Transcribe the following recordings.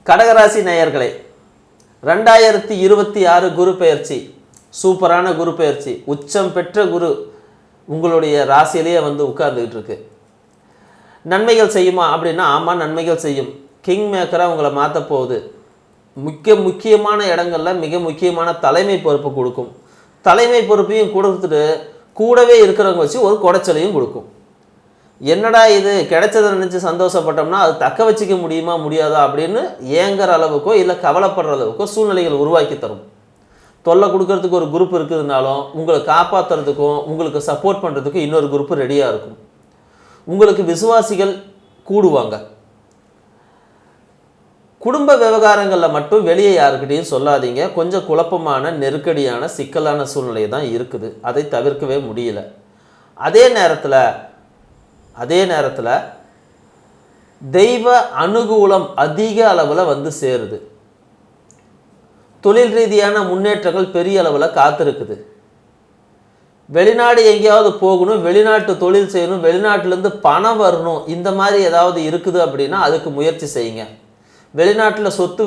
கடகராசி நேயர்களே, 2026 குரு பெயர்ச்சி சூப்பரான குரு பெயர்ச்சி. உச்சம் பெற்ற குரு உங்களுடைய ராசியிலேயே வந்து உட்கார்ந்துக்கிட்டு இருக்கு. நன்மைகள் செய்யுமா அப்படின்னா ஆமாம், நன்மைகள் செய்யும். கிங் மேக்கராக உங்களை மாற்ற போகுது. முக்கியமான இடங்களில் மிக முக்கியமான தலைமை பொறுப்பு கொடுக்கும். தலைமை பொறுப்பையும் கொடுத்துட்டு கூடவே இருக்கிறவங்க வச்சு ஒரு குடைச்சலையும் கொடுக்கும். என்னடா இது கிடைச்சதை நினச்சி சந்தோஷப்பட்டோம்னா அது தக்க வச்சிக்க முடியுமா முடியாதா அப்படின்னு ஏங்குற அளவுக்கோ இல்லை கவலைப்படுற அளவுக்கோ சூழ்நிலைகள் உருவாக்கி தரும். தொல்லை கொடுக்கறதுக்கு ஒரு குரூப் இருக்குதுனாலும் உங்களை காப்பாற்றுறதுக்கும் உங்களுக்கு சப்போர்ட் பண்ணுறதுக்கும் இன்னொரு குரூப்பு ரெடியாக இருக்கும். உங்களுக்கு விசுவாசிகள் கூடுவாங்க. குடும்ப விவகாரங்களில் மட்டும் வெளியே யாருக்கிட்டையும் சொல்லாதீங்க. கொஞ்சம் குழப்பமான நெருக்கடியான சிக்கலான சூழ்நிலை தான் இருக்குது. அதை தவிர்க்கவே முடியல. அதே நேரத்தில் தெய்வ அனுகூலம் அதிக அளவில் வந்து சேருது. தொழில் ரீதியான முன்னேற்றங்கள் பெரிய அளவில் காத்திருக்குது. வெளிநாடு எங்கேயாவது போகணும், வெளிநாட்டு தொழில் செய்யணும், வெளிநாட்டிலேருந்து பணம் வரணும், இந்த மாதிரி ஏதாவது இருக்குது அப்படின்னா அதுக்கு முயற்சி செய்யுங்க. வெளிநாட்டில் சொத்து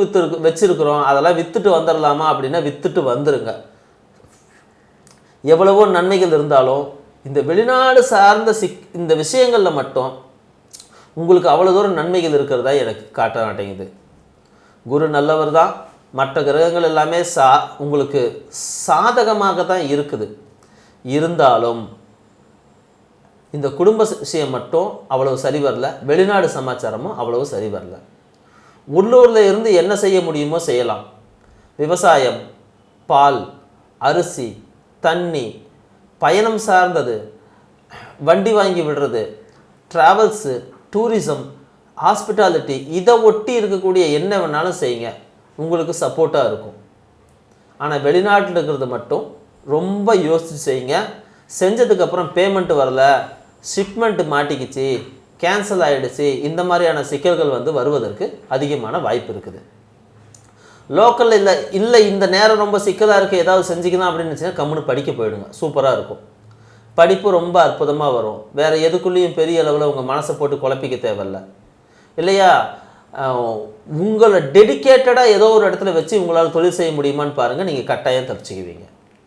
வச்சுருக்குறோம், அதெல்லாம் விற்றுட்டு வந்துடலாமா அப்படின்னா விற்றுட்டு வந்துடுங்க. எவ்வளவோ நன்மைகள் இருந்தாலும் இந்த வெளிநாடு சார்ந்த இந்த விஷயங்களில் மட்டும் உங்களுக்கு அவ்வளோ தூரம் நன்மைகள் இருக்கிறதா எனக்கு காட்ட மாட்டேங்குது. குரு நல்லவர் தான். மற்ற கிரகங்கள் எல்லாமே உங்களுக்கு சாதகமாக தான் இருக்குது. இருந்தாலும் இந்த குடும்ப விஷயம் மட்டும் அவ்வளவு சரி வரல. வெளிநாடு சமாச்சாரமும் அவ்வளவு சரி வரல. உள்ளூரில் இருந்து என்ன செய்ய முடியுமோ செய்யலாம். விவசாயம், பால், அரிசி, தண்ணி, பயணம் சார்ந்தது, வண்டி வாங்கி விடுறது, ட்ராவல்ஸு, டூரிசம், ஹாஸ்பிட்டாலிட்டி, இதை ஒட்டி இருக்கக்கூடிய என்ன வேணாலும் செய்யுங்க. உங்களுக்கு சப்போர்ட்டாக இருக்கும். ஆனால் வெளிநாட்டில் இருக்கிறது மட்டும் ரொம்ப யோசித்து செய்யுங்க. செஞ்சதுக்கப்புறம் பேமெண்ட் வரல, ஷிப்மெண்ட்டு மாட்டிக்கிச்சு, கேன்சல் ஆகிடுச்சு, இந்த மாதிரியான சிக்கல்கள் வந்து வருவதற்கு அதிகமான வாய்ப்பு இருக்குது. லோக்கலில் இல்லை இந்த நேரம் ரொம்ப சிக்கலாக இருக்குது, ஏதாவது செஞ்சுக்கலாம் அப்படின்னு நினச்சிங்கன்னா கம்முன்னு படிக்க போயிடுங்க. சூப்பராக இருக்கும். படிப்பு ரொம்ப அற்புதமாக வரும். வேறு எதுக்குள்ளேயும் பெரிய அளவில் உங்கள் மனசை போட்டு குழப்பிக்க தேவையில்லை இல்லையா? உங்களை டெடிக்கேட்டடாக ஏதோ ஒரு இடத்துல வச்சு உங்களால் தொழில் செய்ய முடியுமான்னு பாருங்கள். நீங்கள் கட்டாயம் தப்பிச்சுக்குவீங்க.